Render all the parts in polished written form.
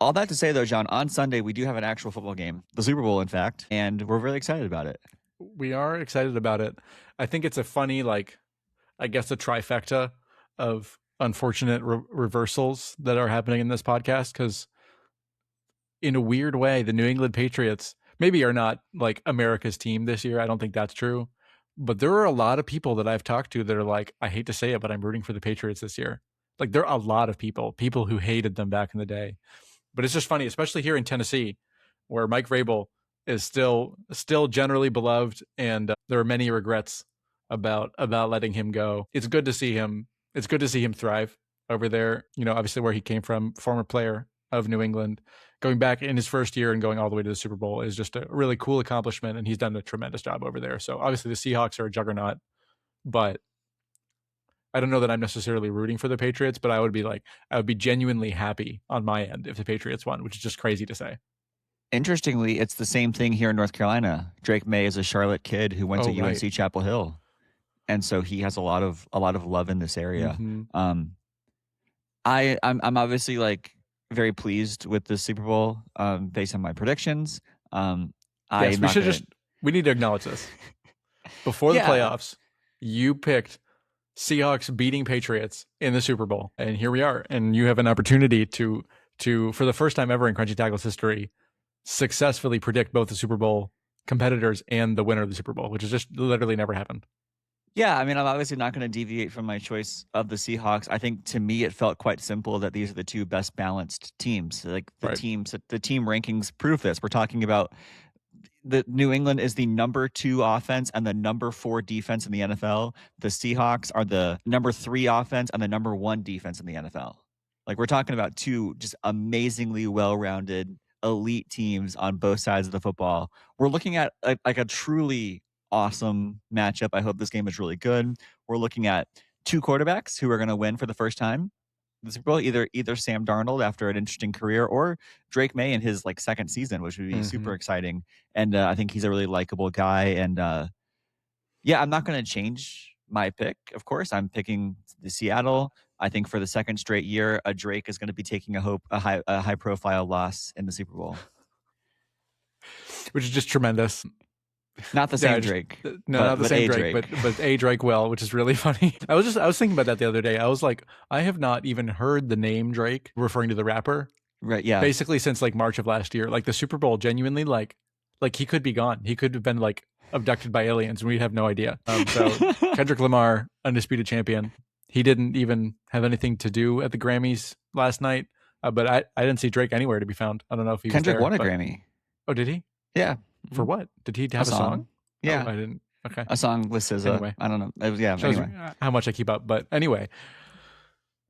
All that to say, though, John, on Sunday, we do have an actual football game, the Super Bowl, in fact, and we're really excited about it. We are excited about it. I think it's a funny, like, I guess a trifecta of unfortunate reversals that are happening in this podcast, because in a weird way, the New England Patriots maybe are not like America's team this year. I don't think that's true. But there are a lot of people that I've talked to that are like, I hate to say it, but I'm rooting for the Patriots this year. Like, there are a lot of people who hated them back in the day. But it's just funny, especially here in Tennessee, where Mike Vrabel is still generally beloved, and there are many regrets about letting him go. It's good to see him. It's good to see him thrive over there. You know, obviously where he came from, former player of New England, going back in his first year and going all the way to the Super Bowl is just a really cool accomplishment, and he's done a tremendous job over there. So obviously the Seahawks are a juggernaut, but I don't know that I'm necessarily rooting for the Patriots, but I would be genuinely happy on my end if the Patriots won, which is just crazy to say. Interestingly, it's the same thing here in North Carolina. Drake May is a Charlotte kid who went to UNC Chapel Hill, and so he has a lot of love in this area. Mm-hmm. I'm obviously like very pleased with the Super Bowl based on my predictions. Yes, we need to acknowledge this. Before the playoffs, you picked Seahawks beating Patriots in the Super Bowl, and here we are. And you have an opportunity to for the first time ever in Crunchy Tackle's history, successfully predict both the Super Bowl competitors and the winner of the Super Bowl, which has just literally never happened. Yeah, I mean, I'm obviously not going to deviate from my choice of the Seahawks. I think to me, it felt quite simple that these are the two best balanced teams. Like the team rankings prove this. We're talking about the New England is the number 2 offense and the number 4 defense in the NFL. The Seahawks are the number 3 offense and the number 1 defense in the NFL. Like, we're talking about two just amazingly well-rounded elite teams on both sides of the football. We're looking at like a truly awesome matchup. I hope this game is really good. We're looking at 2 quarterbacks who are going to win for the first time the Super Bowl, either Sam Darnold after an interesting career or Drake May in his like second season, which would be super exciting. And I think he's a really likable guy. And I'm not going to change my pick. Of course, I'm picking the Seattle. I think for the second straight year, Drake is going to be taking a high profile loss in the Super Bowl, which is just tremendous. Not the same Drake. Not the same Drake, but a Drake well, which is really funny. I was thinking about that the other day. I was like, I have not even heard the name Drake, referring to the rapper. Right, yeah. Basically since like March of last year. Like the Super Bowl, genuinely, like he could be gone. He could have been like abducted by aliens and we'd have no idea. So Kendrick Lamar, undisputed champion. He didn't even have anything to do at the Grammys last night. But I didn't see Drake anywhere to be found. I don't know if he Kendrick was there. Kendrick won a Grammy. Oh, did he? Yeah. For what? Did he have a song? Yeah. Oh, I didn't. Okay. A song with SZA. Anyway. I don't know. Anyway. How much I keep up. But anyway,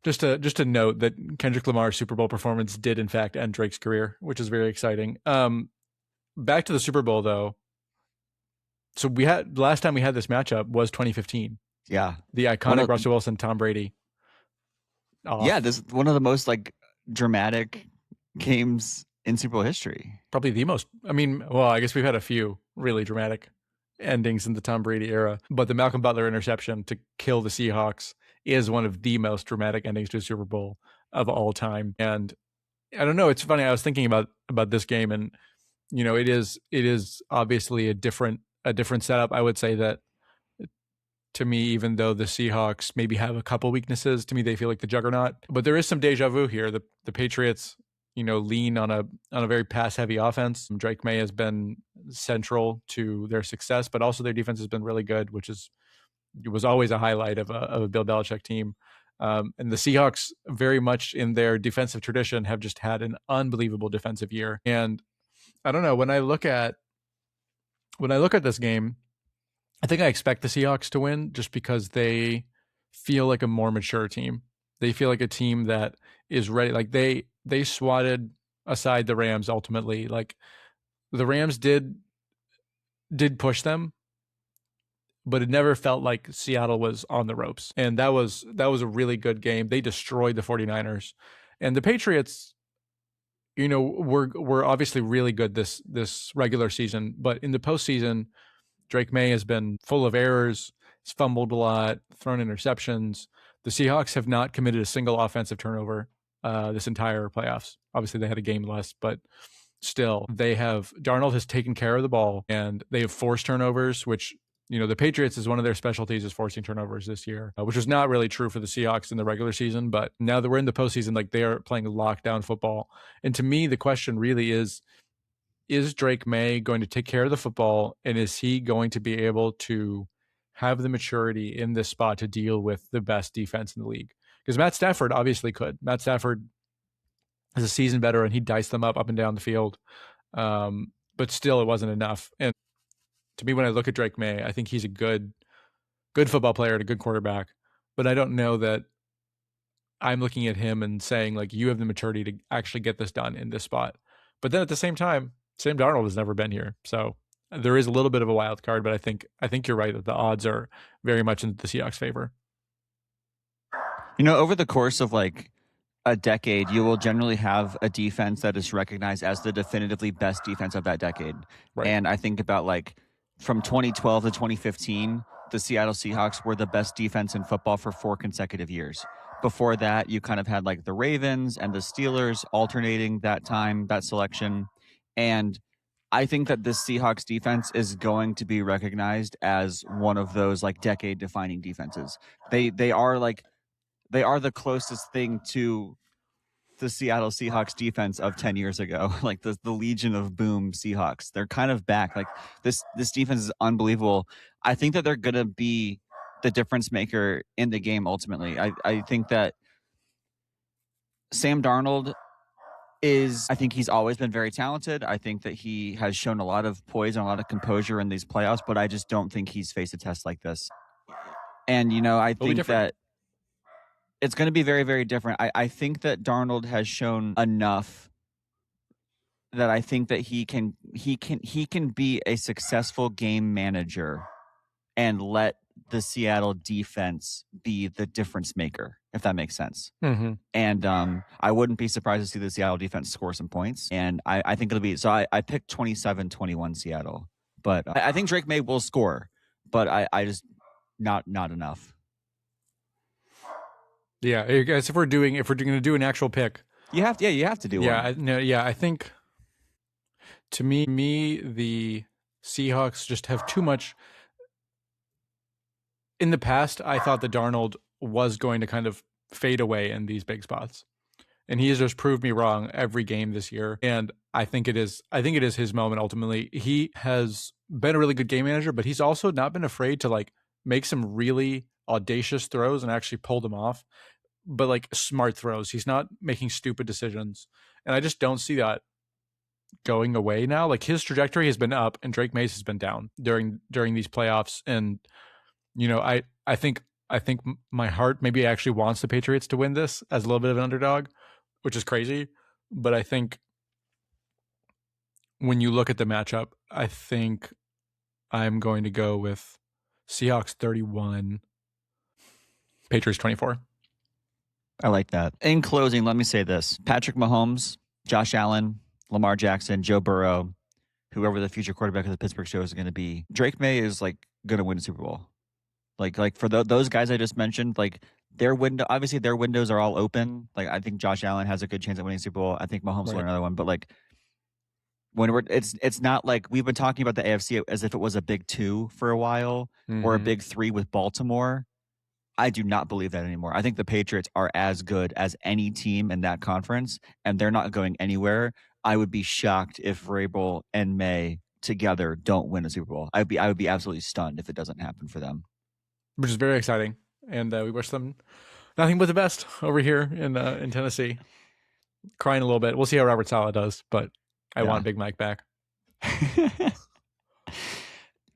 just to note that Kendrick Lamar's Super Bowl performance did in fact end Drake's career, which is very exciting. Back to the Super Bowl though. So last time we had this matchup was 2015. Yeah. The iconic Russell Wilson, Tom Brady. Yeah, this is one of the most like dramatic games in Super Bowl history. Probably the most. I mean, well, I guess we've had a few really dramatic endings in the Tom Brady era, but the Malcolm Butler interception to kill the Seahawks is one of the most dramatic endings to a Super Bowl of all time. And I don't know, it's funny. I was thinking about this game, and you know, it is obviously a different setup. I would say that to me, even though the Seahawks maybe have a couple weaknesses, to me they feel like the juggernaut. But there is some deja vu here. The Patriots, you know, lean on a very pass-heavy offense. Drake May has been central to their success, but also their defense has been really good, which was always a highlight of a Bill Belichick team. And the Seahawks, very much in their defensive tradition, have just had an unbelievable defensive year. And I don't know, when I look at this game, I think I expect the Seahawks to win just because they feel like a more mature team. They feel like a team that is ready. Like they swatted aside the Rams ultimately. Like the Rams did push them, but it never felt like Seattle was on the ropes. And that was a really good game. They destroyed the 49ers. And the Patriots, you know, were obviously really good this regular season, but in the postseason, Drake May has been full of errors. He's fumbled a lot, thrown interceptions. The Seahawks have not committed a single offensive turnover this entire playoffs. Obviously, they had a game less, but still, Darnold has taken care of the ball, and they have forced turnovers, which, the Patriots is one of their specialties is forcing turnovers this year, which was not really true for the Seahawks in the regular season. But now that we're in the postseason, like, they are playing lockdown football. And to me, the question really is Drake May going to take care of the football, and is he going to be able to have the maturity in this spot to deal with the best defense in the league? Because Matt Stafford obviously could. Matt Stafford is a seasoned veteran. He diced them up and down the field. But still, it wasn't enough. And to me, when I look at Drake May, I think he's a good football player and a good quarterback. But I don't know that I'm looking at him and saying, like, you have the maturity to actually get this done in this spot. But then at the same time, Sam Darnold has never been here. So there is a little bit of a wild card, but I think you're right that the odds are very much in the Seahawks' favor. Over the course of like a decade, you will generally have a defense that is recognized as the definitively best defense of that decade. Right. And I think about like from 2012 to 2015, the Seattle Seahawks were the best defense in football for 4 consecutive years. Before that, you kind of had like the Ravens and the Steelers alternating that time, that selection. And I think that this Seahawks defense is going to be recognized as one of those like decade defining defenses. They are the closest thing to the Seattle Seahawks defense of 10 years ago, like the Legion of Boom Seahawks. They're kind of back. Like this defense is unbelievable. I think that they're going to be the difference maker in the game ultimately. I think that Sam Darnold I think he's always been very talented. I think that he has shown a lot of poise and a lot of composure in these playoffs, but I just don't think he's faced a test like this. And, I think that it's going to be very, very different. I think that Darnold has shown enough that I think that he can be a successful game manager and let the Seattle defense be the difference maker, if that makes sense. Mm-hmm. And I wouldn't be surprised to see the Seattle defense score some points. And I think it'll be, so I picked 27-21 Seattle, but I think Drake May will score, but I just not enough. Yeah, I guess if we're going to do an actual pick, you have to do one. I think to me the Seahawks just have too much. In the past, I thought that Darnold was going to kind of fade away in these big spots, and he has just proved me wrong every game this year. And I think it is his moment ultimately. He has been a really good game manager, but he's also not been afraid to like make some really audacious throws and actually pull them off, but like smart throws. He's not making stupid decisions, and I just don't see that going away now. Like his trajectory has been up, and Drake Mays has been down during these playoffs. And I think my heart maybe actually wants the Patriots to win this as a little bit of an underdog, which is crazy. But I think when you look at the matchup, I think I'm going to go with Seahawks 31, Patriots 24. I like that. In closing, let me say this. Patrick Mahomes, Josh Allen, Lamar Jackson, Joe Burrow, whoever the future quarterback of the Pittsburgh Steelers is going to be, Drake May is like going to win a Super Bowl. Like for those guys I just mentioned, like their windows are all open. Like I think Josh Allen has a good chance at winning Super Bowl. I think Mahomes will win another one. But like it's not like we've been talking about the AFC as if it was a big 2 for a while or a big 3 with Baltimore. I do not believe that anymore. I think the Patriots are as good as any team in that conference, and they're not going anywhere. I would be shocked if Vrabel and May together don't win a Super Bowl. I would be absolutely stunned if it doesn't happen for them. Which is very exciting, and we wish them nothing but the best over here in Tennessee. Crying a little bit. We'll see how Robert Saleh does, but I want Big Mike back.